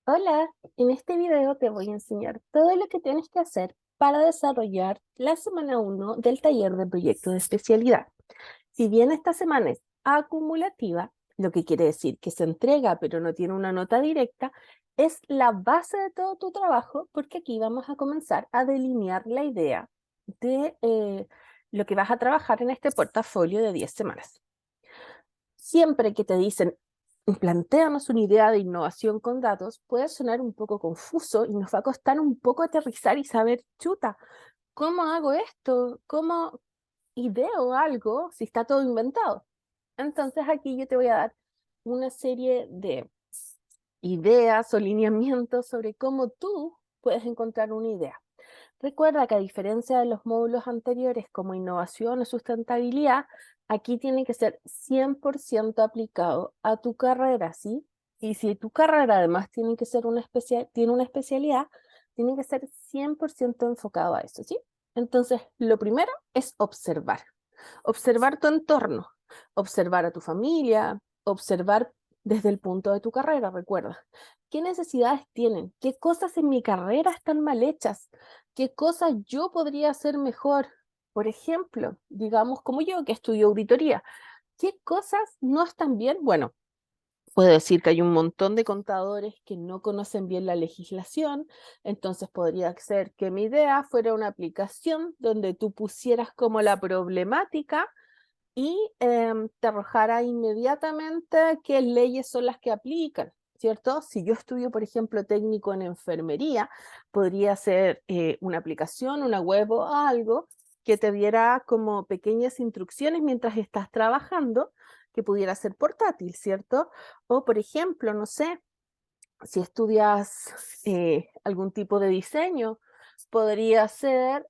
Hola, en este video te voy a enseñar todo lo que tienes que hacer para desarrollar la semana 1 del taller de proyecto de especialidad. Si bien esta semana es acumulativa, lo que quiere decir que se entrega pero no tiene una nota directa, es la base de todo tu trabajo porque aquí vamos a comenzar a delinear la idea de lo que vas a trabajar en este portafolio de 10 semanas. Siempre que te dicen, plantéanos una idea de innovación con datos, puede sonar un poco confuso y nos va a costar un poco aterrizar y saber, chuta, ¿cómo hago esto? ¿Cómo ideo algo si está todo inventado? Entonces aquí yo te voy a dar una serie de ideas o lineamientos sobre cómo tú puedes encontrar una idea. Recuerda que a diferencia de los módulos anteriores como innovación o sustentabilidad, aquí tiene que ser 100% aplicado a tu carrera, ¿sí? Y si tu carrera además tiene que ser tiene una especialidad, tiene que ser 100% enfocado a eso, ¿sí? Entonces, lo primero es observar. Observar tu entorno, observar a tu familia, observar desde el punto de tu carrera, recuerda. ¿Qué necesidades tienen? ¿Qué cosas en mi carrera están mal hechas? ¿Qué cosas yo podría hacer mejor? Por ejemplo, digamos como yo que estudio auditoría, ¿qué cosas no están bien? Bueno, puedo decir que hay un montón de contadores que no conocen bien la legislación, entonces podría ser que mi idea fuera una aplicación donde tú pusieras como la problemática y te arrojara inmediatamente qué leyes son las que aplican, ¿cierto? Si yo estudio, por ejemplo, técnico en enfermería, podría ser una aplicación, una web o algo que te diera como pequeñas instrucciones mientras estás trabajando, que pudiera ser portátil, ¿cierto? O, por ejemplo, no sé, si estudias algún tipo de diseño, podría ser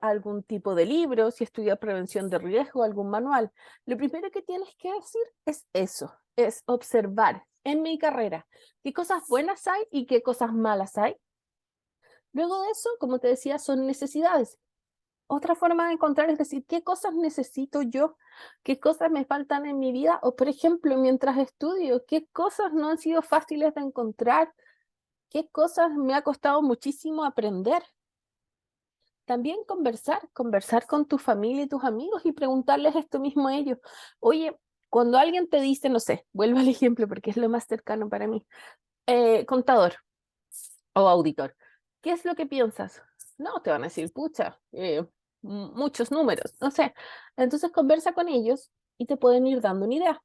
algún tipo de libro, si estudias prevención de riesgo, algún manual. Lo primero que tienes que decir es eso, es observar en mi carrera qué cosas buenas hay y qué cosas malas hay. Luego de eso, como te decía, son necesidades. Otra forma de encontrar es decir, ¿qué cosas necesito yo? ¿Qué cosas me faltan en mi vida? O, por ejemplo, mientras estudio, ¿qué cosas no han sido fáciles de encontrar? ¿Qué cosas me ha costado muchísimo aprender? También conversar con tu familia y tus amigos y preguntarles esto mismo a ellos. Oye, cuando alguien te dice, no sé, vuelvo al ejemplo porque es lo más cercano para mí, contador o auditor, ¿qué es lo que piensas? No, te van a decir, pucha, muchos números, no sé. Entonces conversa con ellos y te pueden ir dando una idea.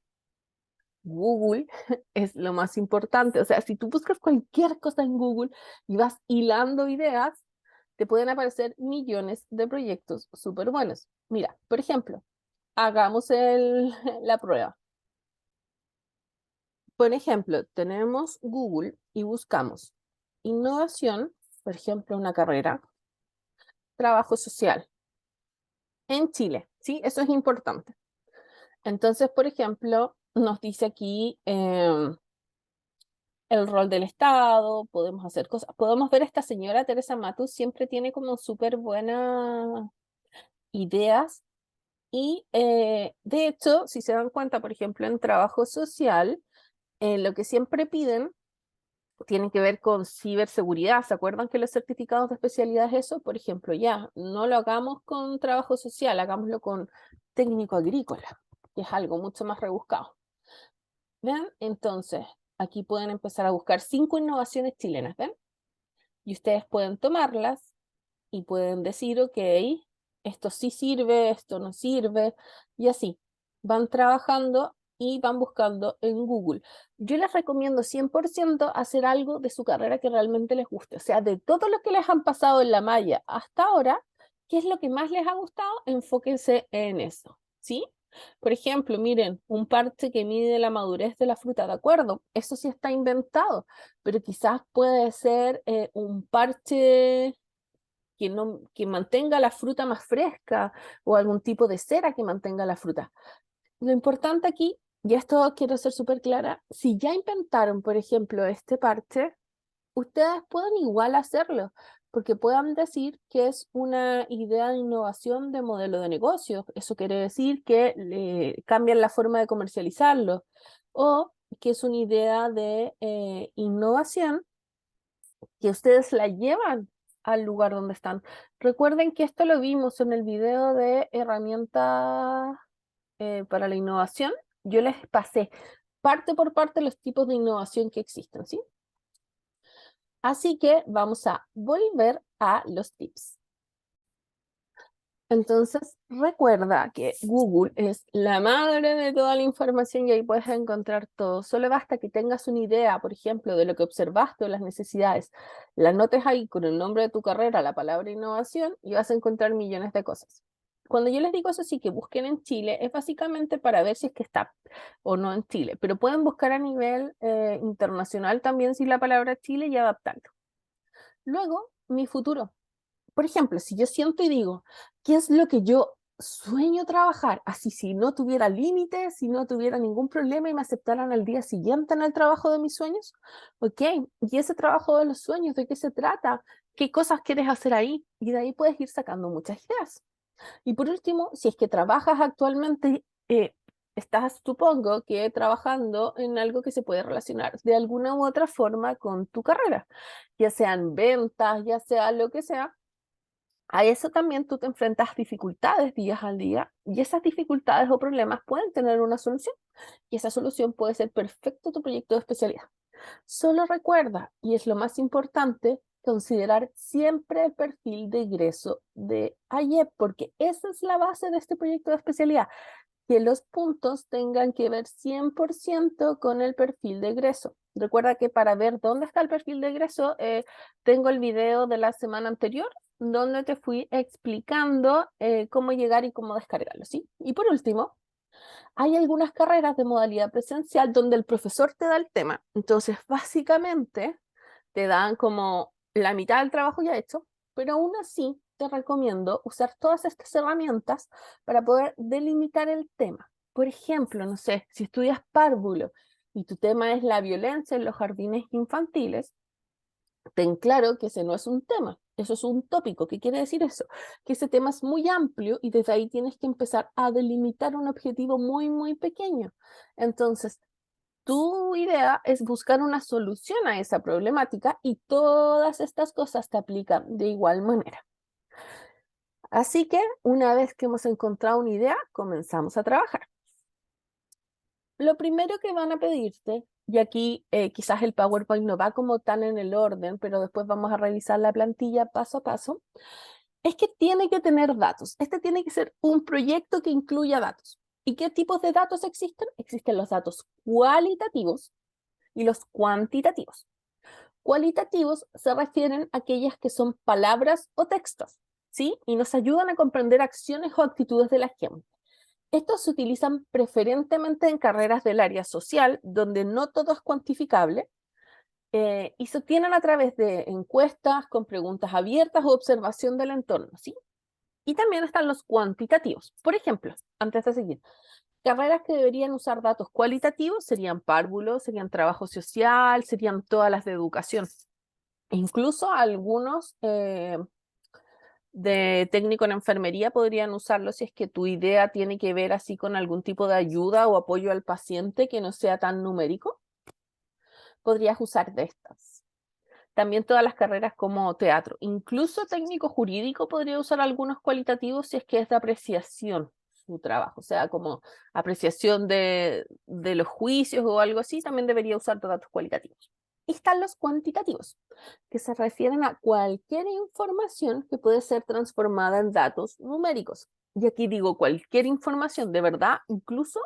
Google es lo más importante. O sea, si tú buscas cualquier cosa en Google y vas hilando ideas, te pueden aparecer millones de proyectos súper buenos. Mira, por ejemplo, hagamos la prueba. Por ejemplo, tenemos Google y buscamos innovación, por ejemplo, una carrera, trabajo social en Chile, ¿sí? Eso es importante. Entonces, por ejemplo, nos dice aquí el rol del Estado, podemos hacer cosas, podemos ver a esta señora Teresa Matus, siempre tiene como súper buenas ideas y de hecho, si se dan cuenta, por ejemplo, en trabajo social, lo que siempre piden tiene que ver con ciberseguridad. ¿Se acuerdan que los certificados de especialidad es eso? Por ejemplo, ya, no lo hagamos con trabajo social, hagámoslo con técnico agrícola, que es algo mucho más rebuscado. ¿Ven? Entonces, aquí pueden empezar a buscar 5 innovaciones chilenas, ¿ven? Y ustedes pueden tomarlas y pueden decir, ok, esto sí sirve, esto no sirve, y así. Van trabajando y van buscando en Google. Yo les recomiendo 100% hacer algo de su carrera que realmente les guste. O sea, de todo lo que les han pasado en la malla hasta ahora, ¿qué es lo que más les ha gustado? Enfóquense en eso, ¿sí? Por ejemplo, miren, un parche que mide la madurez de la fruta, ¿de acuerdo? Eso sí está inventado, pero quizás puede ser un parche que mantenga la fruta más fresca o algún tipo de cera que mantenga la fruta. Lo importante aquí, y esto quiero ser súper clara, si ya inventaron, por ejemplo, este parche, ustedes pueden igual hacerlo, porque puedan decir que es una idea de innovación de modelo de negocio. Eso quiere decir que cambian la forma de comercializarlo, o que es una idea de innovación que ustedes la llevan al lugar donde están. Recuerden que esto lo vimos en el video de herramientas para la innovación. Yo les pasé parte por parte los tipos de innovación que existen, ¿sí? Así que vamos a volver a los tips. Entonces, recuerda que Google es la madre de toda la información y ahí puedes encontrar todo. Solo basta que tengas una idea, por ejemplo, de lo que observaste o las necesidades. La anotes ahí con el nombre de tu carrera, la palabra innovación, y vas a encontrar millones de cosas. Cuando yo les digo eso sí, que busquen en Chile, es básicamente para ver si es que está o no en Chile, pero pueden buscar a nivel internacional también si la palabra Chile y adaptarlo. Luego, mi futuro. Por ejemplo, si yo siento y digo, ¿qué es lo que yo sueño trabajar? Así si no tuviera límites, si no tuviera ningún problema y me aceptaran al día siguiente en el trabajo de mis sueños. Ok, y ese trabajo de los sueños, ¿de qué se trata? ¿Qué cosas quieres hacer ahí? Y de ahí puedes ir sacando muchas ideas. Y por último, si es que trabajas actualmente, estás, supongo que trabajando en algo que se puede relacionar de alguna u otra forma con tu carrera, ya sean ventas, ya sea lo que sea. A eso también tú te enfrentas dificultades días al día y esas dificultades o problemas pueden tener una solución y esa solución puede ser perfecto tu proyecto de especialidad. Solo recuerda, y es lo más importante, considerar siempre el perfil de ingreso de AIEP, porque esa es la base de este proyecto de especialidad, que los puntos tengan que ver 100% con el perfil de egreso. Recuerda que para ver dónde está el perfil de egreso, tengo el video de la semana anterior, donde te fui explicando cómo llegar y cómo descargarlo, ¿sí? Y por último, hay algunas carreras de modalidad presencial donde el profesor te da el tema. Entonces, básicamente, te dan como la mitad del trabajo ya hecho, pero aún así te recomiendo usar todas estas herramientas para poder delimitar el tema. Por ejemplo, no sé, si estudias párvulo y tu tema es la violencia en los jardines infantiles, ten claro que ese no es un tema, eso es un tópico. ¿Qué quiere decir eso? Que ese tema es muy amplio y desde ahí tienes que empezar a delimitar un objetivo muy, muy pequeño. Entonces, tu idea es buscar una solución a esa problemática y todas estas cosas te aplican de igual manera. Así que una vez que hemos encontrado una idea, comenzamos a trabajar. Lo primero que van a pedirte, y aquí quizás el PowerPoint no va como tan en el orden, pero después vamos a revisar la plantilla paso a paso, es que tiene que tener datos. Este tiene que ser un proyecto que incluya datos. ¿Y qué tipos de datos existen? Existen los datos cualitativos y los cuantitativos. Cualitativos se refieren a aquellas que son palabras o textos, ¿sí? Y nos ayudan a comprender acciones o actitudes de la gente. Estos se utilizan preferentemente en carreras del área social, donde no todo es cuantificable, y se obtienen a través de encuestas con preguntas abiertas o observación del entorno, ¿sí? Y también están los cuantitativos. Por ejemplo, antes de seguir, carreras que deberían usar datos cualitativos serían párvulos, serían trabajo social, serían todas las de educación. E incluso algunos de técnico en enfermería podrían usarlo si es que tu idea tiene que ver así con algún tipo de ayuda o apoyo al paciente que no sea tan numérico. Podrías usar de estas. También todas las carreras como teatro. Incluso técnico jurídico podría usar algunos cualitativos si es que es de apreciación su trabajo. O sea, como apreciación de los juicios o algo así, también debería usar datos cualitativos. Y están los cuantitativos, que se refieren a cualquier información que puede ser transformada en datos numéricos. Y aquí digo cualquier información, de verdad, incluso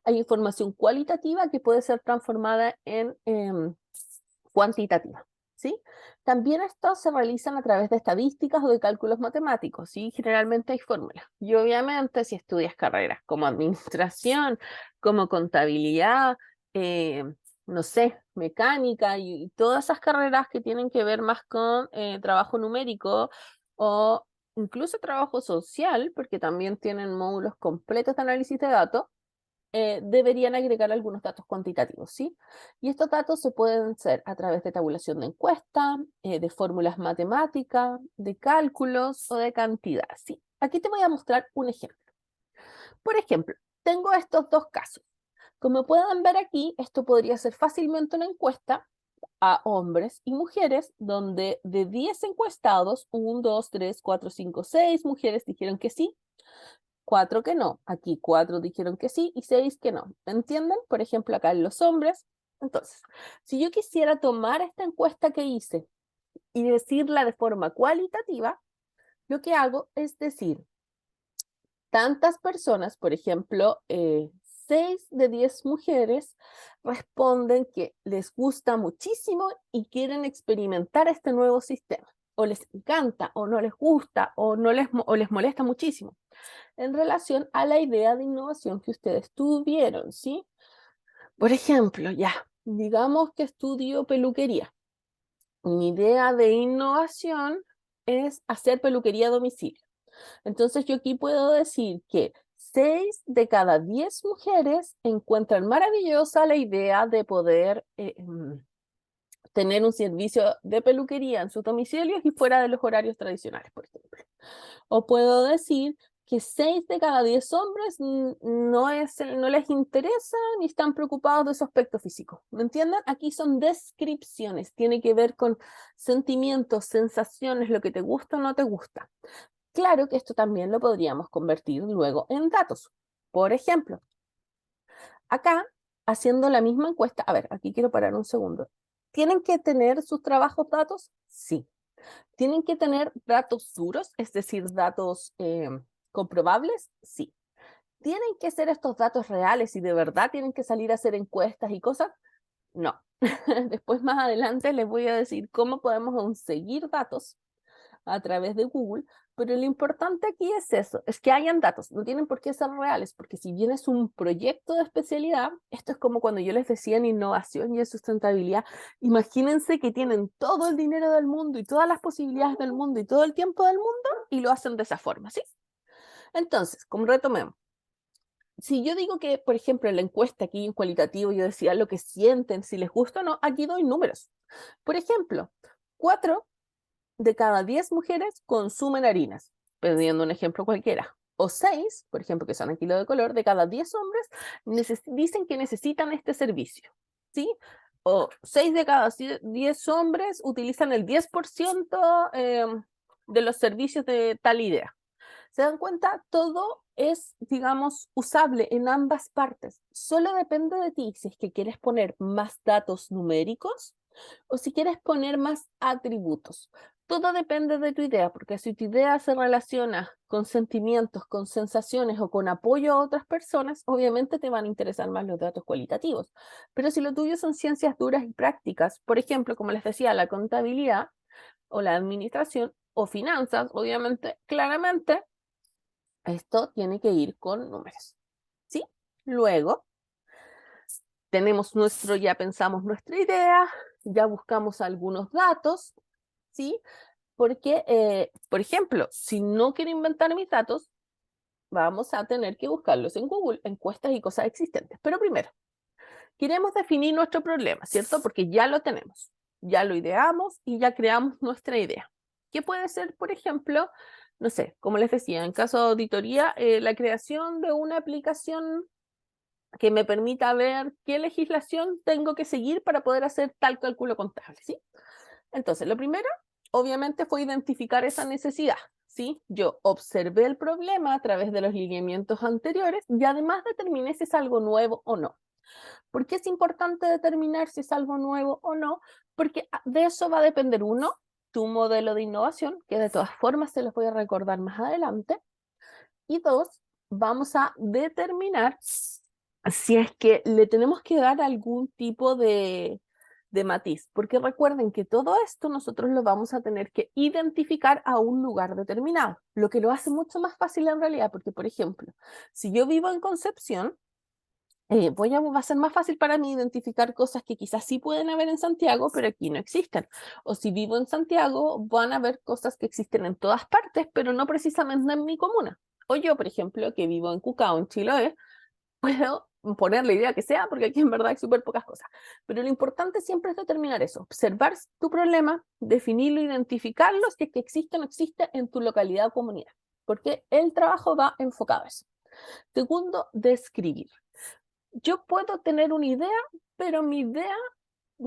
hay información cualitativa que puede ser transformada en cuantitativa, ¿sí? También estos se realizan a través de estadísticas o de cálculos matemáticos, ¿sí? Generalmente hay fórmulas. Y obviamente si estudias carreras como administración, como contabilidad, eh, no sé, mecánica y todas esas carreras que tienen que ver más con trabajo numérico o incluso trabajo social, porque también tienen módulos completos de análisis de datos, deberían agregar algunos datos cuantitativos, ¿sí? Y estos datos se pueden hacer a través de tabulación de encuesta, de fórmulas matemáticas, de cálculos o de cantidad, ¿sí? Aquí te voy a mostrar un ejemplo. Por ejemplo, tengo estos dos casos. Como pueden ver aquí, esto podría ser fácilmente una encuesta a hombres y mujeres, donde de 10 encuestados, 1, 2, 3, 4, 5, 6 mujeres dijeron que sí, 4 que no. Aquí 4 dijeron que sí y 6 que no. ¿Entienden? Por ejemplo, acá en los hombres. Entonces, si yo quisiera tomar esta encuesta que hice y decirla de forma cualitativa, lo que hago es decir, tantas personas, por ejemplo, 6 de 10 mujeres responden que les gusta muchísimo y quieren experimentar este nuevo sistema. O les encanta, o no les gusta, o les molesta muchísimo, en relación a la idea de innovación que ustedes tuvieron, ¿sí? Por ejemplo, ya, digamos que estudio peluquería. Mi idea de innovación es hacer peluquería a domicilio. Entonces yo aquí puedo decir que 6 de cada 10 mujeres encuentran maravillosa la idea de poder tener un servicio de peluquería en sus domicilios y fuera de los horarios tradicionales, por ejemplo. O puedo decir que 6 de cada 10 hombres no les interesa ni están preocupados de su aspecto físico. ¿Me entienden? Aquí son descripciones, tiene que ver con sentimientos, sensaciones, lo que te gusta o no te gusta. Claro que esto también lo podríamos convertir luego en datos. Por ejemplo, acá, haciendo la misma encuesta, a ver, aquí quiero parar un segundo. ¿Tienen que tener sus trabajos datos? Sí. ¿Tienen que tener datos duros, es decir, datos comprobables? Sí. ¿Tienen que ser estos datos reales y de verdad tienen que salir a hacer encuestas y cosas? No. Después, más adelante, les voy a decir cómo podemos conseguir datos a través de Google, pero lo importante aquí es eso, es que hayan datos, no tienen por qué ser reales, porque si bien es un proyecto de especialidad, esto es como cuando yo les decía en innovación y en sustentabilidad, imagínense que tienen todo el dinero del mundo y todas las posibilidades del mundo y todo el tiempo del mundo y lo hacen de esa forma, ¿sí? Entonces, como retomemos, si yo digo que, por ejemplo, en la encuesta aquí en cualitativo yo decía lo que sienten, si les gusta o no, aquí doy números. Por ejemplo, 4 de cada 10 mujeres consumen harinas, poniendo un ejemplo cualquiera. O 6, por ejemplo, que son el kilo de color, de cada 10 hombres dicen que necesitan este servicio, ¿sí? O 6 de cada 10 hombres utilizan el 10% de los servicios de tal idea. ¿Se dan cuenta? Todo es, digamos, usable en ambas partes. Solo depende de ti si es que quieres poner más datos numéricos o si quieres poner más atributos. Todo depende de tu idea, porque si tu idea se relaciona con sentimientos, con sensaciones o con apoyo a otras personas, obviamente te van a interesar más los datos cualitativos. Pero si lo tuyo son ciencias duras y prácticas, por ejemplo, como les decía, la contabilidad o la administración o finanzas, obviamente, claramente, esto tiene que ir con números, ¿sí? Luego, ya pensamos nuestra idea, ya buscamos algunos datos, ¿sí? Porque, por ejemplo, si no quiero inventar mis datos, vamos a tener que buscarlos en Google, encuestas y cosas existentes. Pero primero, queremos definir nuestro problema, ¿cierto? Porque ya lo tenemos, ya lo ideamos y ya creamos nuestra idea. ¿Qué puede ser, por ejemplo, no sé, como les decía, en caso de auditoría, la creación de una aplicación que me permita ver qué legislación tengo que seguir para poder hacer tal cálculo contable, ¿sí? Entonces, lo primero, obviamente, fue identificar esa necesidad, ¿sí? Yo observé el problema a través de los lineamientos anteriores y además determiné si es algo nuevo o no. ¿Por qué es importante determinar si es algo nuevo o no? Porque de eso va a depender, uno, tu modelo de innovación, que de todas formas se los voy a recordar más adelante, y dos, vamos a determinar si es que le tenemos que dar algún tipo de matiz, porque recuerden que todo esto nosotros lo vamos a tener que identificar a un lugar determinado, lo que lo hace mucho más fácil en realidad, porque por ejemplo, si yo vivo en Concepción, va a ser más fácil para mí identificar cosas que quizás sí pueden haber en Santiago, pero aquí no existen. O si vivo en Santiago, van a haber cosas que existen en todas partes, pero no precisamente en mi comuna. O yo, por ejemplo, que vivo en Cucao, en Chiloé, puedo poner la idea que sea, porque aquí en verdad hay súper pocas cosas. Pero lo importante siempre es determinar eso, observar tu problema, definirlo, identificarlo, si es que existe o no existe en tu localidad o comunidad, porque el trabajo va enfocado a eso. Segundo, describir. Yo puedo tener una idea, pero mi idea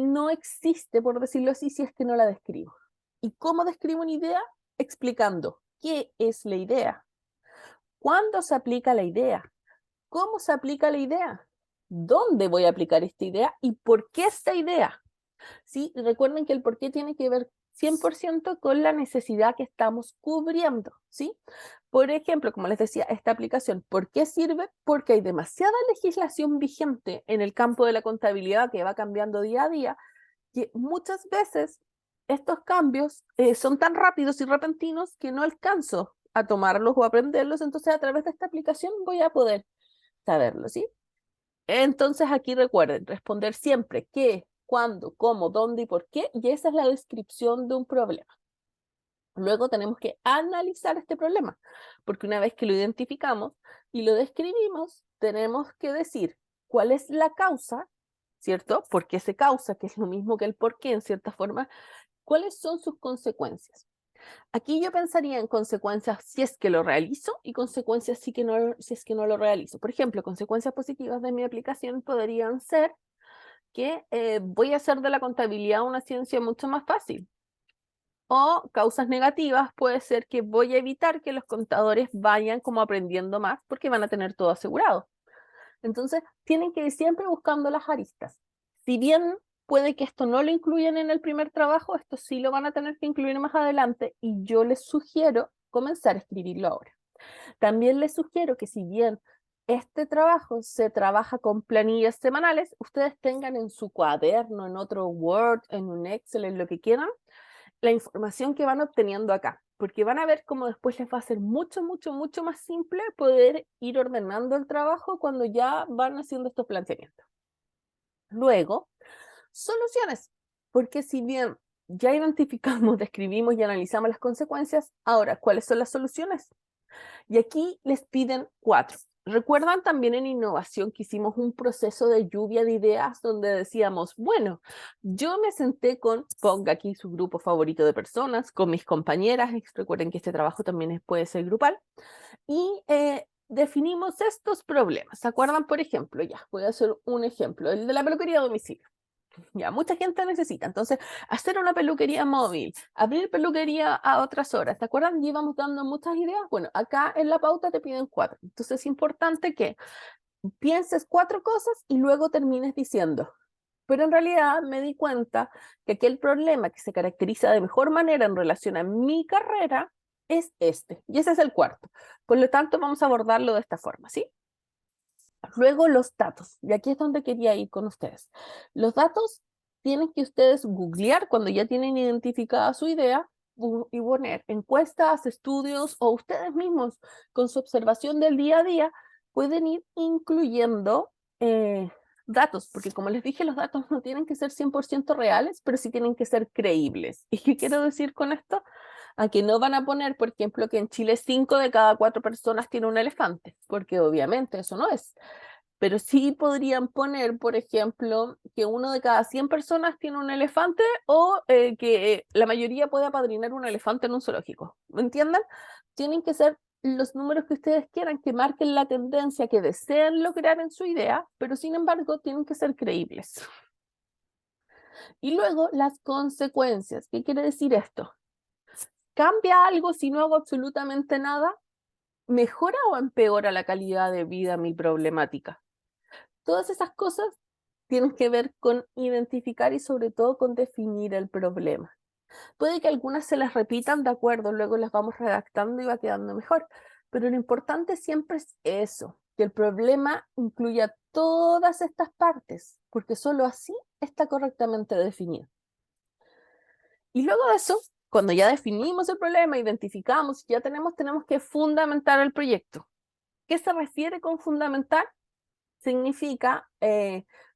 no existe, por decirlo así, si es que no la describo. ¿Y cómo describo una idea? Explicando qué es la idea, cuándo se aplica la idea, cómo se aplica la idea, dónde voy a aplicar esta idea y por qué esta idea. ¿Sí? Recuerden que el por qué tiene que ver 100% con la necesidad que estamos cubriendo, ¿sí? Por ejemplo, como les decía, esta aplicación, ¿por qué sirve? Porque hay demasiada legislación vigente en el campo de la contabilidad que va cambiando día a día, que muchas veces estos cambios son tan rápidos y repentinos que no alcanzo a tomarlos o aprenderlos, entonces a través de esta aplicación voy a poder saberlo, ¿sí? Entonces aquí recuerden, responder siempre qué, cuándo, cómo, dónde y por qué, y esa es la descripción de un problema. Luego tenemos que analizar este problema, porque una vez que lo identificamos y lo describimos, tenemos que decir cuál es la causa, ¿cierto? ¿Por qué se causa? Que es lo mismo que el por qué en cierta forma. ¿Cuáles son sus consecuencias? Aquí yo pensaría en consecuencias si es que lo realizo y consecuencias si es que no lo realizo. Por ejemplo, consecuencias positivas de mi aplicación podrían ser que voy a hacer de la contabilidad una ciencia mucho más fácil. O causas negativas puede ser que voy a evitar que los contadores vayan como aprendiendo más porque van a tener todo asegurado. Entonces, tienen que ir siempre buscando las aristas. Si bien puede que esto no lo incluyan en el primer trabajo, esto sí lo van a tener que incluir más adelante y yo les sugiero comenzar a escribirlo ahora. También les sugiero que si bien este trabajo se trabaja con planillas semanales, ustedes tengan en su cuaderno, en otro Word, en un Excel, en lo que quieran, la información que van obteniendo acá, porque van a ver cómo después les va a ser mucho, mucho, mucho más simple poder ir ordenando el trabajo cuando ya van haciendo estos planteamientos. Luego, soluciones, porque si bien ya identificamos, describimos y analizamos las consecuencias, ahora, ¿cuáles son las soluciones? Y aquí les piden 4. ¿Recuerdan también en innovación que hicimos un proceso de lluvia de ideas donde decíamos, bueno, yo me senté con, ponga aquí su grupo favorito de personas, con mis compañeras, recuerden que este trabajo también puede ser grupal, y definimos estos problemas. ¿Se acuerdan? Por ejemplo, ya, voy a hacer un ejemplo, el de la peluquería a domicilio. Ya, mucha gente necesita. Entonces, hacer una peluquería móvil, abrir peluquería a otras horas. ¿Te acuerdan? Llevamos dando muchas ideas. Bueno, acá en la pauta te piden 4. Entonces, es importante que pienses 4 cosas y luego termines diciendo. Pero en realidad me di cuenta que aquel problema que se caracteriza de mejor manera en relación a mi carrera es este. Y ese es el cuarto. Por lo tanto, vamos a abordarlo de esta forma, ¿sí? Luego los datos, y aquí es donde quería ir con ustedes. Los datos tienen que ustedes googlear cuando ya tienen identificada su idea y poner encuestas, estudios o ustedes mismos con su observación del día a día pueden ir incluyendo datos, porque como les dije, los datos no tienen que ser 100% reales, pero sí tienen que ser creíbles. ¿Y qué quiero decir con esto? A que no van a poner, por ejemplo, que en Chile 5 de cada 4 personas tiene un elefante, porque obviamente eso no es. Pero sí podrían poner, por ejemplo, que 1 de cada 100 personas tiene un elefante o que la mayoría puede apadrinar un elefante en un zoológico. ¿Me entienden? Tienen que ser los números que ustedes quieran, que marquen la tendencia que deseen lograr en su idea, pero sin embargo tienen que ser creíbles. Y luego las consecuencias. ¿Qué quiere decir esto? ¿Cambia algo si no hago absolutamente nada? ¿Mejora o empeora la calidad de vida mi problemática? Todas esas cosas tienen que ver con identificar y sobre todo con definir el problema. Puede que algunas se las repitan, de acuerdo, luego las vamos redactando y va quedando mejor, pero lo importante siempre es eso, que el problema incluya todas estas partes, porque solo así está correctamente definido. Y luego de eso, cuando ya definimos el problema, identificamos, ya tenemos que fundamentar el proyecto. ¿Qué se refiere con fundamentar? Significa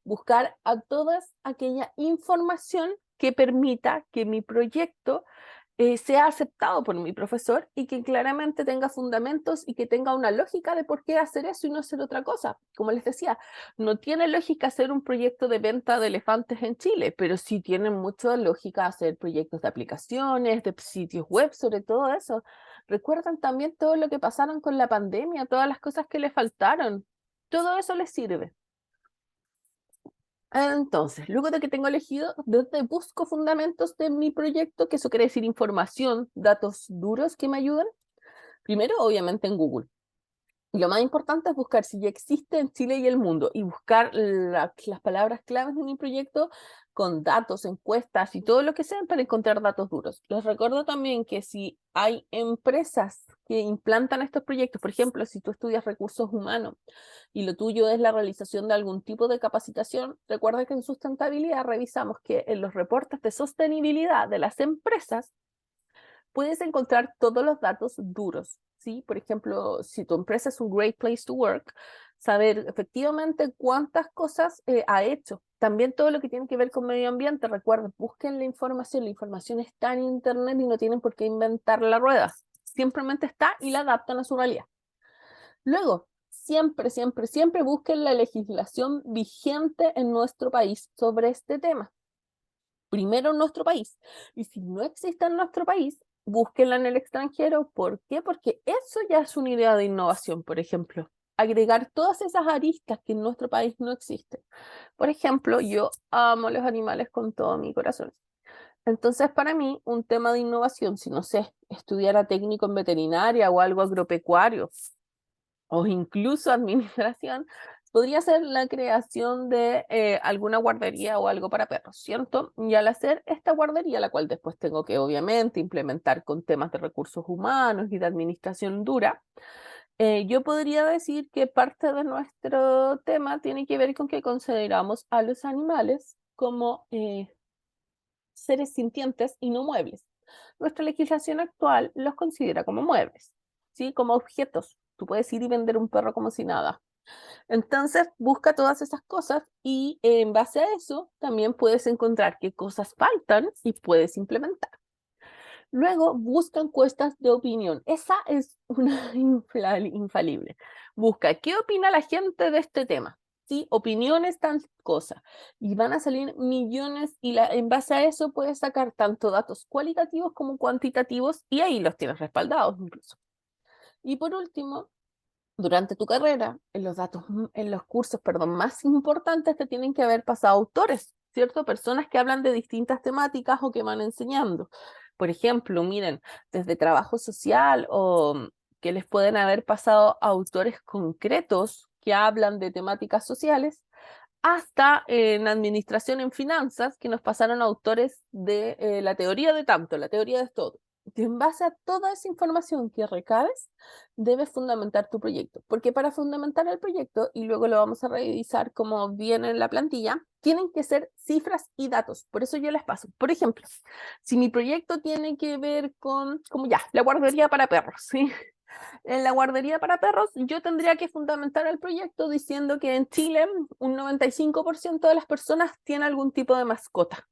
buscar a toda aquella información que permita que mi proyecto sea aceptado por mi profesor y que claramente tenga fundamentos y que tenga una lógica de por qué hacer eso y no hacer otra cosa. Como les decía, no tiene lógica hacer un proyecto de venta de elefantes en Chile, pero sí tiene mucha lógica hacer proyectos de aplicaciones, de sitios web, sobre todo eso. Recuerdan también todo lo que pasaron con la pandemia, todas las cosas que le faltaron. Todo eso les sirve. Entonces, luego de que tengo elegido, desde busco fundamentos de mi proyecto, que eso quiere decir información, datos duros que me ayudan. Primero, obviamente, en Google. Y lo más importante es buscar si ya existe en Chile y el mundo y buscar las palabras claves de mi proyecto con datos, encuestas y todo lo que sea para encontrar datos duros. Les recuerdo también que si hay empresas que implantan estos proyectos, por ejemplo, si tú estudias recursos humanos y lo tuyo es la realización de algún tipo de capacitación, recuerda que en sustentabilidad revisamos que en los reportes de sostenibilidad de las empresas puedes encontrar todos los datos duros, ¿sí? Por ejemplo, si tu empresa es un great place to work, saber efectivamente cuántas cosas ha hecho. También todo lo que tiene que ver con medio ambiente, recuerden, busquen la información está en internet y no tienen por qué inventar la rueda. Simplemente está y la adaptan a su realidad. Luego, siempre, siempre, siempre busquen la legislación vigente en nuestro país sobre este tema. Primero en nuestro país. Y si no existe en nuestro país, búsquenla en el extranjero. ¿Por qué? Porque eso ya es una idea de innovación, por ejemplo. Agregar todas esas aristas que en nuestro país no existen. Por ejemplo, yo amo los animales con todo mi corazón. Entonces, para mí, un tema de innovación, si no sé, estudiara técnico en veterinaria o algo agropecuario, o incluso administración, podría ser la creación de alguna guardería o algo para perros, ¿cierto? Y al hacer esta guardería, la cual después tengo que obviamente implementar con temas de recursos humanos y de administración dura, yo podría decir que parte de nuestro tema tiene que ver con que consideramos a los animales como seres sintientes y no muebles. Nuestra legislación actual los considera como muebles, ¿sí? Como objetos. Tú puedes ir y vender un perro como si nada. Entonces, busca todas esas cosas y en base a eso también puedes encontrar qué cosas faltan y puedes implementar. Luego, busca encuestas de opinión. Esa es una infalible. Busca qué opina la gente de este tema. ¿Sí? Opiniones, tan cosa. Y van a salir millones y en base a eso puedes sacar tanto datos cualitativos como cuantitativos y ahí los tienes respaldados incluso. Y por último, durante tu carrera, en los cursos, perdón, más importantes te tienen que haber pasado autores, ¿cierto? Personas que hablan de distintas temáticas o que van enseñando. Por ejemplo, miren, desde trabajo social o que les pueden haber pasado autores concretos que hablan de temáticas sociales, hasta en administración en finanzas, que nos pasaron autores de la teoría de tanto, la teoría de todo. Y en base a toda esa información que recabes, debes fundamentar tu proyecto. Porque para fundamentar el proyecto, y luego lo vamos a revisar como viene en la plantilla, tienen que ser cifras y datos. Por eso yo les paso. Por ejemplo, si mi proyecto tiene que ver con, como ya, la guardería para perros, ¿sí? En la guardería para perros, yo tendría que fundamentar el proyecto diciendo que en Chile un 95% de las personas tiene algún tipo de mascota.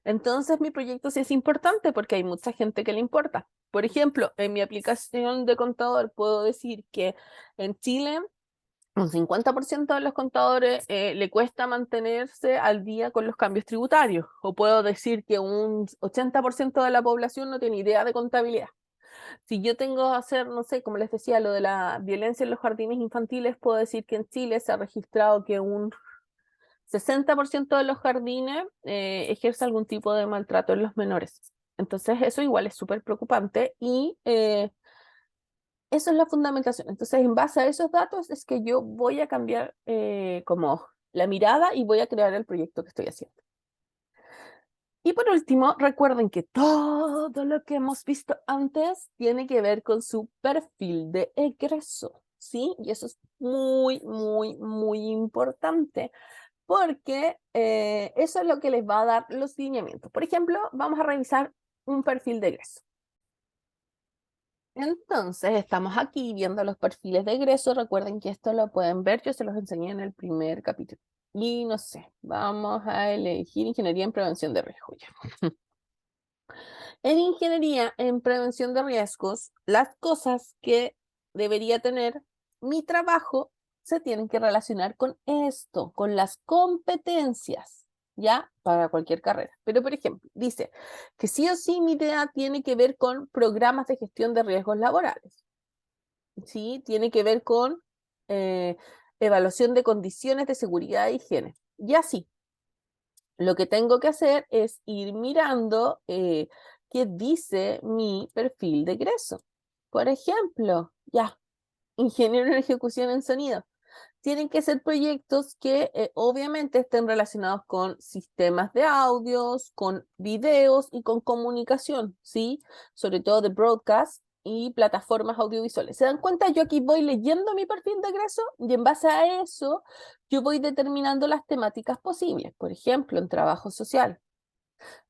Entonces mi proyecto sí es importante porque hay mucha gente que le importa. Por ejemplo, en mi aplicación de contador puedo decir que en Chile un 50% de los contadores le cuesta mantenerse al día con los cambios tributarios. O puedo decir que un 80% de la población no tiene idea de contabilidad. Si yo tengo que hacer, no sé, como les decía, lo de la violencia en los jardines infantiles, puedo decir que en Chile se ha registrado que un 60% de los jardines ejerce algún tipo de maltrato en los menores. Entonces, eso igual es súper preocupante y eso es la fundamentación. Entonces, en base a esos datos es que yo voy a cambiar como la mirada y voy a crear el proyecto que estoy haciendo. Y por último, recuerden que todo lo que hemos visto antes tiene que ver con su perfil de egreso, ¿sí? Y eso es muy, muy, muy importante porque eso es lo que les va a dar los lineamientos. Por ejemplo, vamos a revisar un perfil de egreso. Entonces, estamos aquí viendo los perfiles de egreso. Recuerden que esto lo pueden ver, yo se los enseñé en el primer capítulo. Y no sé, vamos a elegir ingeniería en prevención de riesgo. Ya. En ingeniería en prevención de riesgos, las cosas que debería tener mi trabajo se tienen que relacionar con esto, con las competencias, ¿ya? Para cualquier carrera. Pero, por ejemplo, dice que sí o sí mi idea tiene que ver con programas de gestión de riesgos laborales, ¿sí? Tiene que ver con eh, evaluación de condiciones de seguridad e higiene. Y así, lo que tengo que hacer es ir mirando qué dice mi perfil de egreso. Por ejemplo, ya, ingeniero en ejecución en sonido. Tienen que ser proyectos que obviamente estén relacionados con sistemas de audios, con videos y con comunicación, ¿sí? Sobre todo de broadcast y plataformas audiovisuales. ¿Se dan cuenta? Yo aquí voy leyendo mi perfil de egreso y en base a eso yo voy determinando las temáticas posibles. Por ejemplo, en trabajo social.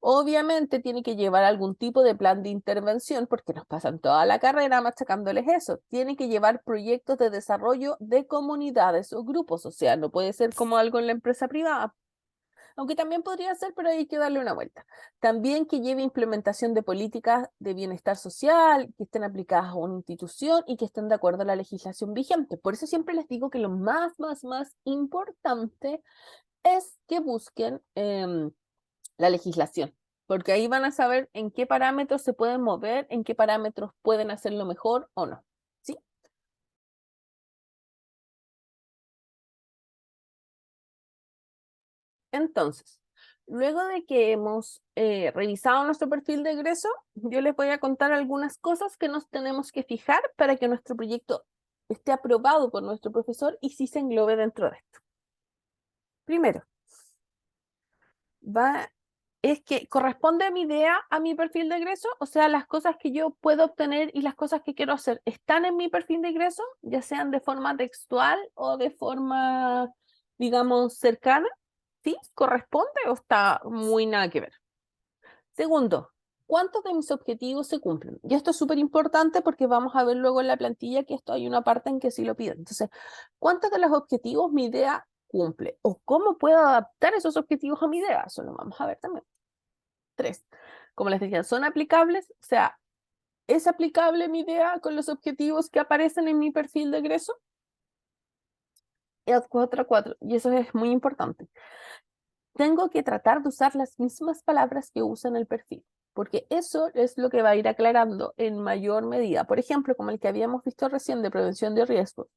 Obviamente tiene que llevar algún tipo de plan de intervención porque nos pasan toda la carrera machacándoles eso. Tiene que llevar proyectos de desarrollo de comunidades o grupos, o sea, no puede ser como algo en la empresa privada, aunque también podría ser, pero hay que darle una vuelta. También que lleve implementación de políticas de bienestar social, que estén aplicadas a una institución y que estén de acuerdo a la legislación vigente. Por eso siempre les digo que lo más importante es que busquen la legislación, porque ahí van a saber en qué parámetros se pueden mover, en qué parámetros pueden hacerlo mejor o no, ¿sí? Entonces, luego de que hemos revisado nuestro perfil de egreso, yo les voy a contar algunas cosas que nos tenemos que fijar para que nuestro proyecto esté aprobado por nuestro profesor y sí se englobe dentro de esto. Primero, va, es que corresponde mi idea a mi perfil de egreso, o sea, las cosas que yo puedo obtener y las cosas que quiero hacer están en mi perfil de egreso, ya sean de forma textual o de forma, digamos, cercana, ¿sí? ¿Corresponde o está muy nada que ver? Segundo, ¿cuántos de mis objetivos se cumplen? Y esto es súper importante porque vamos a ver luego en la plantilla que esto hay una parte en que sí lo piden. Entonces, ¿cuántos de los objetivos mi idea cumple? ¿O cómo puedo adaptar esos objetivos a mi idea? Eso lo vamos a ver también. Tres, como les decía, son aplicables, o sea, ¿es aplicable mi idea con los objetivos que aparecen en mi perfil de egreso? Es cuatro, y eso es muy importante. Tengo que tratar de usar las mismas palabras que usa en el perfil, porque eso es lo que va a ir aclarando en mayor medida. Por ejemplo, como el que habíamos visto recién de prevención de riesgos,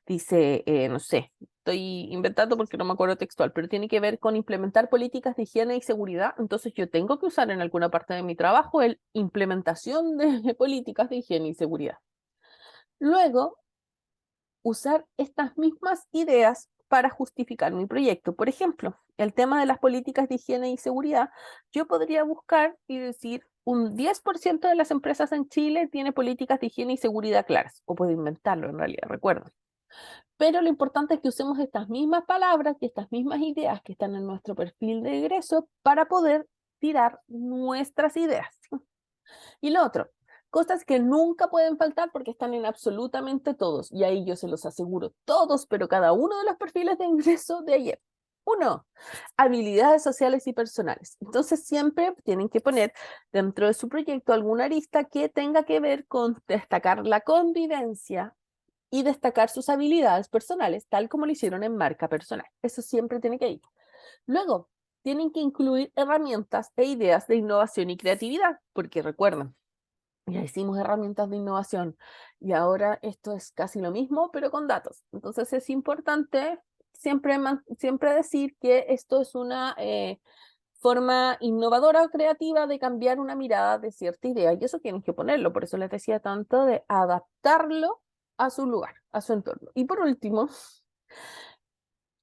dice, no sé, estoy inventando porque no me acuerdo textual, pero tiene que ver con implementar políticas de higiene y seguridad. Entonces yo tengo que usar en alguna parte de mi trabajo el implementación de políticas de higiene y seguridad. Luego, usar estas mismas ideas para justificar mi proyecto. Por ejemplo, el tema de las políticas de higiene y seguridad, yo podría buscar y decir, un 10% de las empresas en Chile tiene políticas de higiene y seguridad claras, o puedo inventarlo en realidad, recuerden. Pero lo importante es que usemos estas mismas palabras y estas mismas ideas que están en nuestro perfil de egreso para poder tirar nuestras ideas. Y lo otro, cosas que nunca pueden faltar porque están en absolutamente todos, y ahí yo se los aseguro, todos, pero cada uno de los perfiles de ingreso de ayer. Uno, habilidades sociales y personales. Entonces siempre tienen que poner dentro de su proyecto alguna arista que tenga que ver con destacar la convivencia y destacar sus habilidades personales, tal como lo hicieron en marca personal. Eso siempre tiene que ir. Luego, tienen que incluir herramientas e ideas de innovación y creatividad, porque recuerden, ya hicimos herramientas de innovación y ahora esto es casi lo mismo, pero con datos. Entonces es importante siempre decir que esto es una forma innovadora o creativa de cambiar una mirada de cierta idea y eso tienen que ponerlo. Por eso les decía tanto de adaptarlo a su lugar, a su entorno. Y por último,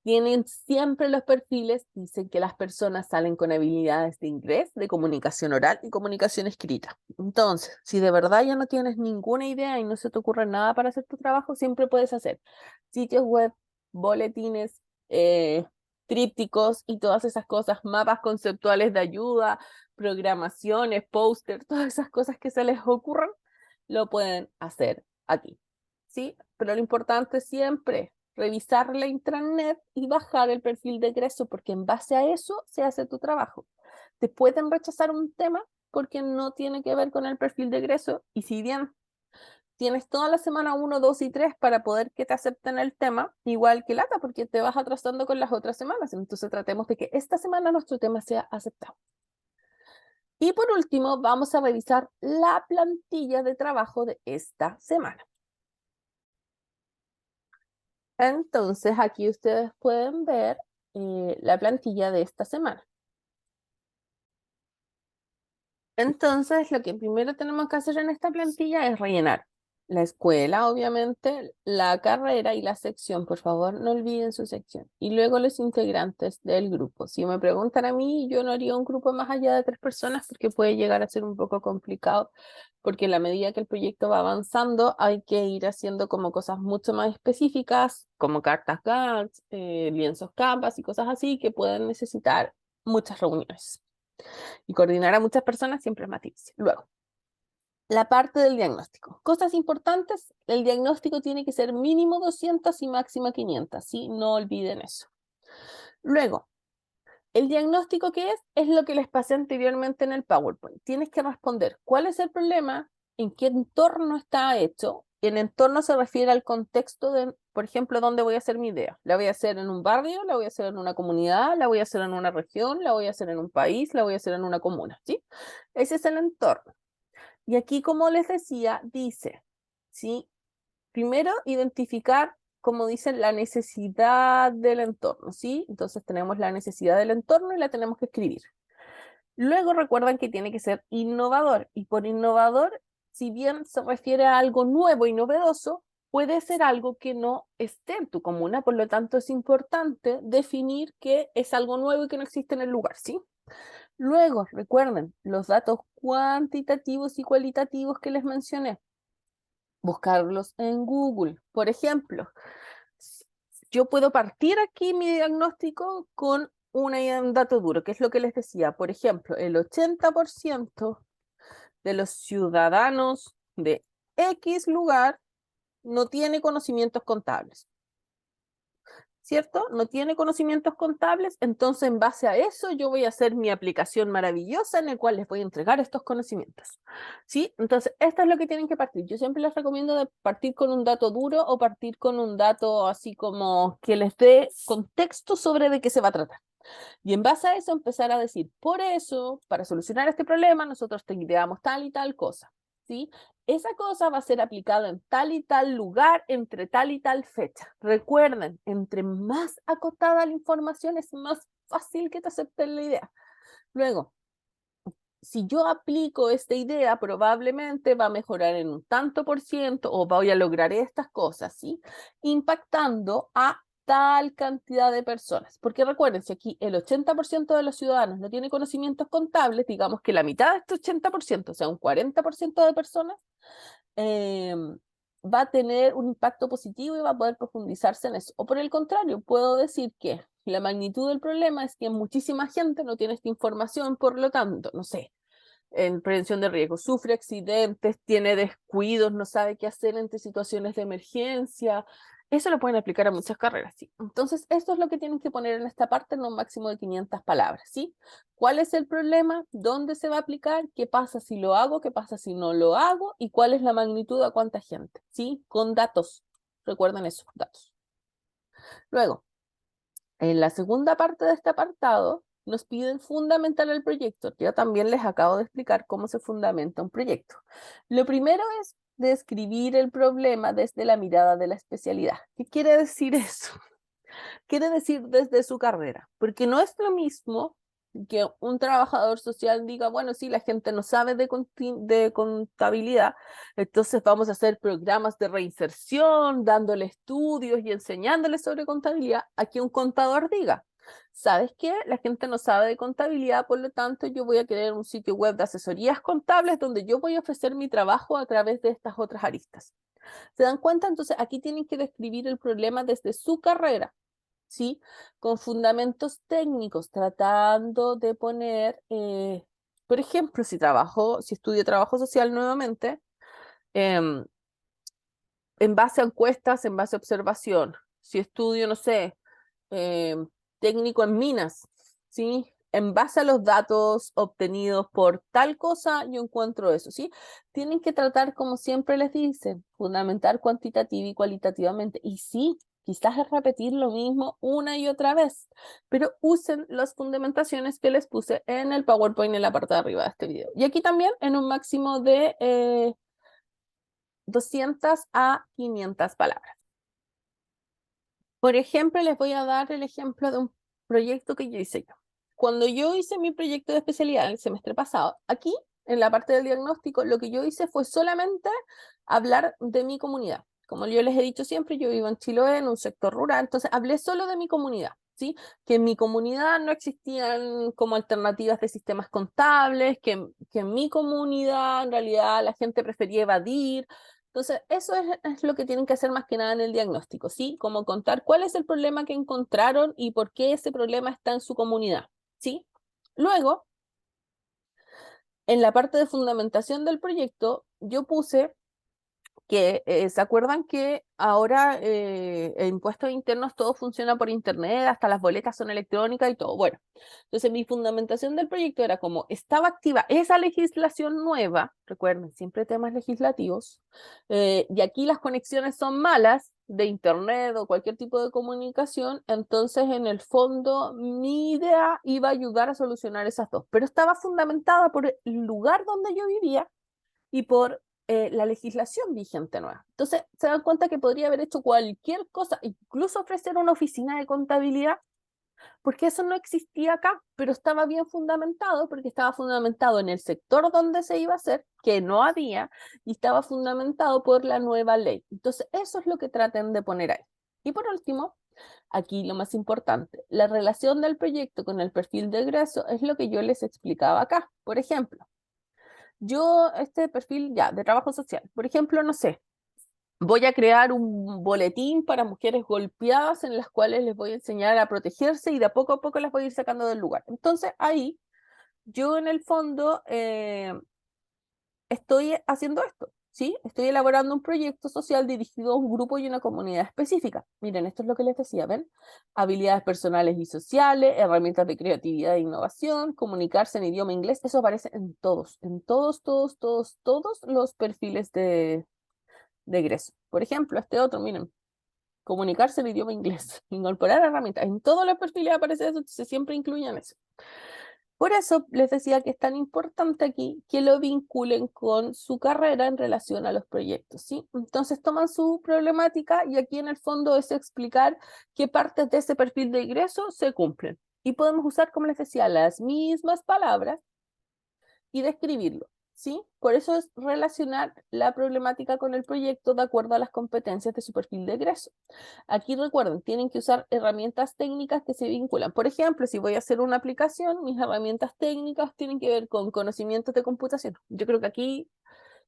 tienen siempre los perfiles, dicen que las personas salen con habilidades de inglés, de comunicación oral y comunicación escrita. Entonces, si de verdad ya no tienes ninguna idea y no se te ocurre nada para hacer tu trabajo, siempre puedes hacer sitios web, boletines, trípticos y todas esas cosas, mapas conceptuales de ayuda, programaciones, póster, todas esas cosas que se les ocurran, lo pueden hacer aquí. ¿Sí? Pero lo importante siempre revisar la intranet y bajar el perfil de egreso, porque en base a eso se hace tu trabajo. Te pueden rechazar un tema porque no tiene que ver con el perfil de egreso, y si bien tienes toda la semana 1, 2 y 3 para poder que te acepten el tema, igual que lata, porque te vas atrasando con las otras semanas. Entonces tratemos de que esta semana nuestro tema sea aceptado. Y por último, vamos a revisar la plantilla de trabajo de esta semana. Entonces, aquí ustedes pueden ver la plantilla de esta semana. Entonces, lo que primero tenemos que hacer en esta plantilla es rellenar la escuela, obviamente, la carrera y la sección. Por favor, no olviden su sección. Y luego los integrantes del grupo. Si me preguntan a mí, yo no haría un grupo más allá de 3 personas porque puede llegar a ser un poco complicado, porque a la medida que el proyecto va avanzando, hay que ir haciendo como cosas mucho más específicas, como cartas Gantt, lienzos Canvas y cosas así que pueden necesitar muchas reuniones. Y coordinar a muchas personas siempre es más difícil. Luego, la parte del diagnóstico. Cosas importantes, el diagnóstico tiene que ser mínimo 200 y máxima 500, ¿sí? No olviden eso. Luego, el diagnóstico, ¿qué es? Es lo que les pasé anteriormente en el PowerPoint. Tienes que responder cuál es el problema, en qué entorno está hecho. En entorno se refiere al contexto de, por ejemplo, dónde voy a hacer mi idea. ¿La voy a hacer en un barrio? ¿La voy a hacer en una comunidad? ¿La voy a hacer en una región? ¿La voy a hacer en un país? ¿La voy a hacer en una comuna? ¿Sí? Ese es el entorno. Y aquí, como les decía, dice, ¿sí? Primero, identificar, como dicen, la necesidad del entorno, ¿sí? Entonces tenemos la necesidad del entorno y la tenemos que escribir. Luego recuerdan que tiene que ser innovador, y por innovador, si bien se refiere a algo nuevo y novedoso, puede ser algo que no esté en tu comuna, por lo tanto es importante definir que es algo nuevo y que no existe en el lugar, ¿sí? Luego, recuerden, los datos cuantitativos y cualitativos que les mencioné, buscarlos en Google. Por ejemplo, yo puedo partir aquí mi diagnóstico con un dato duro, que es lo que les decía. Por ejemplo, el 80% de los ciudadanos de X lugar no tiene conocimientos contables. ¿Cierto? No tiene conocimientos contables, entonces en base a eso yo voy a hacer mi aplicación maravillosa en la cual les voy a entregar estos conocimientos. ¿Sí? Entonces, esto es lo que tienen que partir. Yo siempre les recomiendo de partir con un dato duro o partir con un dato así como que les dé contexto sobre de qué se va a tratar. Y en base a eso empezar a decir, por eso, para solucionar este problema, nosotros te ideamos tal y tal cosa. ¿Sí? Esa cosa va a ser aplicada en tal y tal lugar, entre tal y tal fecha. Recuerden, entre más acotada la información, es más fácil que te acepten la idea. Luego, si yo aplico esta idea, probablemente va a mejorar en un tanto por ciento o voy a lograr estas cosas, ¿sí? Impactando a tal cantidad de personas. Porque recuerden, si aquí el 80% de los ciudadanos no tiene conocimientos contables, digamos que la mitad de este 80%, o sea, un 40% de personas, eh, va a tener un impacto positivo y va a poder profundizarse en eso. O por el contrario, puedo decir que la magnitud del problema es que muchísima gente no tiene esta información, por lo tanto, no sé, en prevención de riesgo, sufre accidentes, tiene descuidos, no sabe qué hacer ante situaciones de emergencia. Eso lo pueden aplicar a muchas carreras, ¿sí? Entonces, esto es lo que tienen que poner en esta parte en un máximo de 500 palabras, ¿sí? ¿Cuál es el problema? ¿Dónde se va a aplicar? ¿Qué pasa si lo hago? ¿Qué pasa si no lo hago? ¿Y cuál es la magnitud a cuánta gente? ¿Sí? Con datos. Recuerden esos datos. Luego, en la segunda parte de este apartado, nos piden fundamentar el proyecto. Yo también les acabo de explicar cómo se fundamenta un proyecto. Lo primero es describir el problema desde la mirada de la especialidad. ¿Qué quiere decir eso? Quiere decir desde su carrera, porque no es lo mismo que un trabajador social diga, bueno, sí, la gente no sabe de contabilidad, entonces vamos a hacer programas de reinserción, dándole estudios y enseñándoles sobre contabilidad, a que un contador diga, ¿sabes qué? La gente no sabe de contabilidad, por lo tanto yo voy a crear un sitio web de asesorías contables donde yo voy a ofrecer mi trabajo a través de estas otras aristas. ¿Se dan cuenta? Entonces aquí tienen que describir el problema desde su carrera. ¿Sí? Con fundamentos técnicos, tratando de poner, por ejemplo, si estudio trabajo social nuevamente, em, en base a encuestas, en base a observación, si estudio, no sé, técnico en minas, ¿sí? En base a los datos obtenidos por tal cosa, yo encuentro eso, ¿sí? Tienen que tratar, como siempre les dicen, fundamentar cuantitativa y cualitativamente. Y sí, quizás es repetir lo mismo una y otra vez, pero usen las fundamentaciones que les puse en el PowerPoint en la parte de arriba de este video. Y aquí también en un máximo de 200 a 500 palabras. Por ejemplo, les voy a dar el ejemplo de un proyecto que yo hice yo. Cuando yo hice mi proyecto de especialidad el semestre pasado, aquí en la parte del diagnóstico, lo que yo hice fue solamente hablar de mi comunidad. Como yo les he dicho siempre, yo vivo en Chiloé, en un sector rural, entonces hablé solo de mi comunidad, ¿sí? Que en mi comunidad no existían como alternativas de sistemas contables, que en mi comunidad en realidad la gente prefería evadir. Entonces, eso es lo que tienen que hacer más que nada en el diagnóstico, ¿sí? Como contar cuál es el problema que encontraron y por qué ese problema está en su comunidad, ¿sí? Luego, en la parte de fundamentación del proyecto, yo puse que se acuerdan que ahora en impuestos internos todo funciona por internet, hasta las boletas son electrónicas y todo. Bueno, entonces mi fundamentación del proyecto era como estaba activa esa legislación nueva, recuerden, siempre temas legislativos, y aquí las conexiones son malas de internet o cualquier tipo de comunicación, entonces en el fondo mi idea iba a ayudar a solucionar esas dos, pero estaba fundamentada por el lugar donde yo vivía y por la legislación vigente nueva. Entonces, se dan cuenta que podría haber hecho cualquier cosa, incluso ofrecer una oficina de contabilidad, porque eso no existía acá, pero estaba bien fundamentado, porque estaba fundamentado en el sector donde se iba a hacer, que no había, y estaba fundamentado por la nueva ley. Entonces, eso es lo que traten de poner ahí. Y por último, aquí lo más importante, la relación del proyecto con el perfil de egreso es lo que yo les explicaba acá. Por ejemplo, yo, este perfil ya de trabajo social, por ejemplo, no sé, voy a crear un boletín para mujeres golpeadas en las cuales les voy a enseñar a protegerse y de a poco las voy a ir sacando del lugar. Entonces ahí yo en el fondo estoy haciendo esto, ¿sí? Estoy elaborando un proyecto social dirigido a un grupo y una comunidad específica. Miren, esto es lo que les decía, ¿ven? Habilidades personales y sociales, herramientas de creatividad e innovación, comunicarse en idioma inglés, eso aparece en todos los perfiles de egreso. Por ejemplo, este otro, miren, comunicarse en idioma inglés, incorporar herramientas, en todos los perfiles aparece eso, entonces siempre incluyen eso. Por eso les decía que es tan importante aquí que lo vinculen con su carrera en relación a los proyectos, ¿sí? Entonces toman su problemática y aquí en el fondo es explicar qué partes de ese perfil de ingreso se cumplen. Y podemos usar, como les decía, las mismas palabras y describirlo, ¿sí? Por eso es relacionar la problemática con el proyecto de acuerdo a las competencias de su perfil de egreso. Aquí recuerden, tienen que usar herramientas técnicas que se vinculan. Por ejemplo, si voy a hacer una aplicación, mis herramientas técnicas tienen que ver con conocimientos de computación. Yo creo que aquí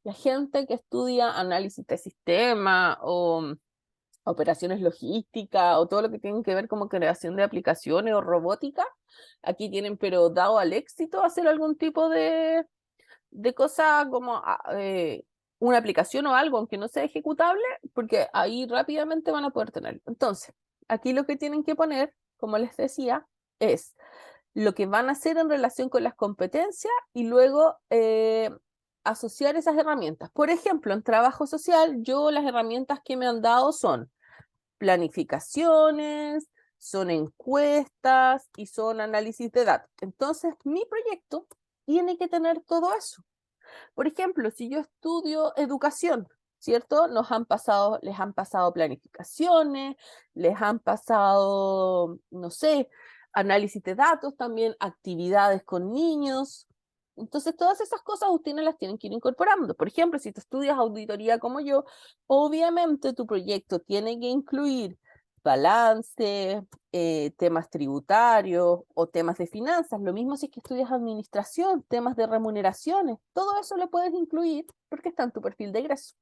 la gente que estudia análisis de sistema o operaciones logísticas o todo lo que tiene que ver como creación de aplicaciones o robótica, aquí tienen, pero dado al éxito, hacer algún tipo de cosa como una aplicación o algo, aunque no sea ejecutable, porque ahí rápidamente van a poder tenerlo. Entonces, aquí lo que tienen que poner, como les decía, es lo que van a hacer en relación con las competencias y luego asociar esas herramientas. Por ejemplo, en trabajo social, yo las herramientas que me han dado son planificaciones, son encuestas y son análisis de datos. Entonces, mi proyecto tiene que tener todo eso. Por ejemplo, si yo estudio educación, ¿cierto? Les han pasado planificaciones, les han pasado, no sé, análisis de datos, también actividades con niños. Entonces, todas esas cosas ustedes las tienen que ir incorporando. Por ejemplo, si tú estudias auditoría como yo, obviamente tu proyecto tiene que incluir balance, temas tributarios o temas de finanzas. Lo mismo si es que estudias administración, temas de remuneraciones. Todo eso lo puedes incluir porque está en tu perfil de egreso.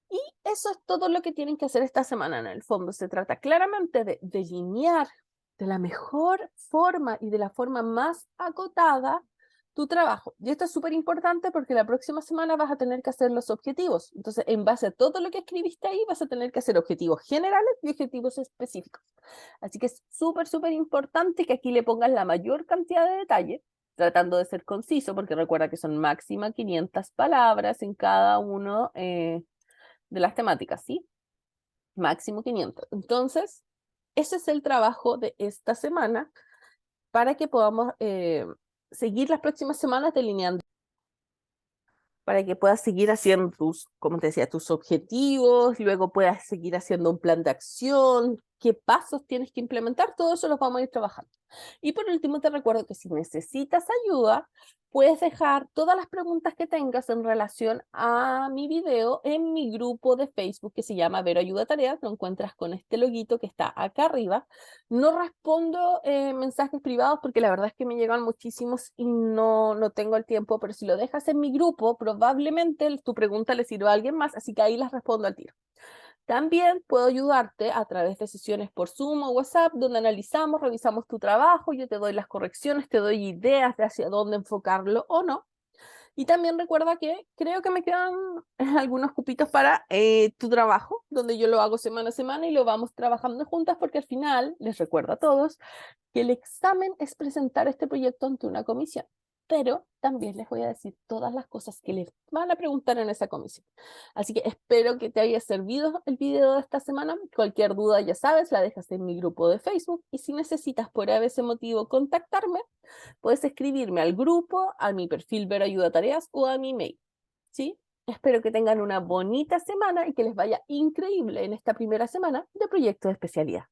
Y eso es todo lo que tienen que hacer esta semana en el fondo. Se trata claramente de delinear de la mejor forma y de la forma más acotada tu trabajo. Y esto es súper importante porque la próxima semana vas a tener que hacer los objetivos. Entonces, en base a todo lo que escribiste ahí, vas a tener que hacer objetivos generales y objetivos específicos. Así que es súper importante que aquí le pongas la mayor cantidad de detalle, tratando de ser conciso, porque recuerda que son máxima 500 palabras en cada uno de las temáticas, ¿sí? Máximo 500. Entonces, ese es el trabajo de esta semana para que podamos seguir las próximas semanas delineando, para que puedas seguir haciendo tus, como te decía, tus objetivos, luego puedas seguir haciendo un plan de acción, qué pasos tienes que implementar, todo eso lo vamos a ir trabajando. Y por último te recuerdo que si necesitas ayuda, puedes dejar todas las preguntas que tengas en relación a mi video en mi grupo de Facebook que se llama Vero Ayuda a Tareas. Lo encuentras con este loguito que está acá arriba. No respondo mensajes privados porque la verdad es que me llegan muchísimos y no tengo el tiempo, pero si lo dejas en mi grupo, probablemente tu pregunta le sirva a alguien más, así que ahí las respondo al tiro. También puedo ayudarte a través de sesiones por Zoom o WhatsApp, donde analizamos, revisamos tu trabajo, yo te doy las correcciones, te doy ideas de hacia dónde enfocarlo o no. Y también recuerda que creo que me quedan algunos cupitos para tu trabajo, donde yo lo hago semana a semana y lo vamos trabajando juntas, porque al final, les recuerdo a todos, que el examen es presentar este proyecto ante una comisión, pero también les voy a decir todas las cosas que les van a preguntar en esa comisión. Así que espero que te haya servido el video de esta semana. Cualquier duda, ya sabes, la dejas en mi grupo de Facebook, y si necesitas por ese motivo contactarme, puedes escribirme al grupo, a mi perfil Ver Ayuda Tareas o a mi mail, ¿sí? Espero que tengan una bonita semana y que les vaya increíble en esta primera semana de proyecto de especialidad.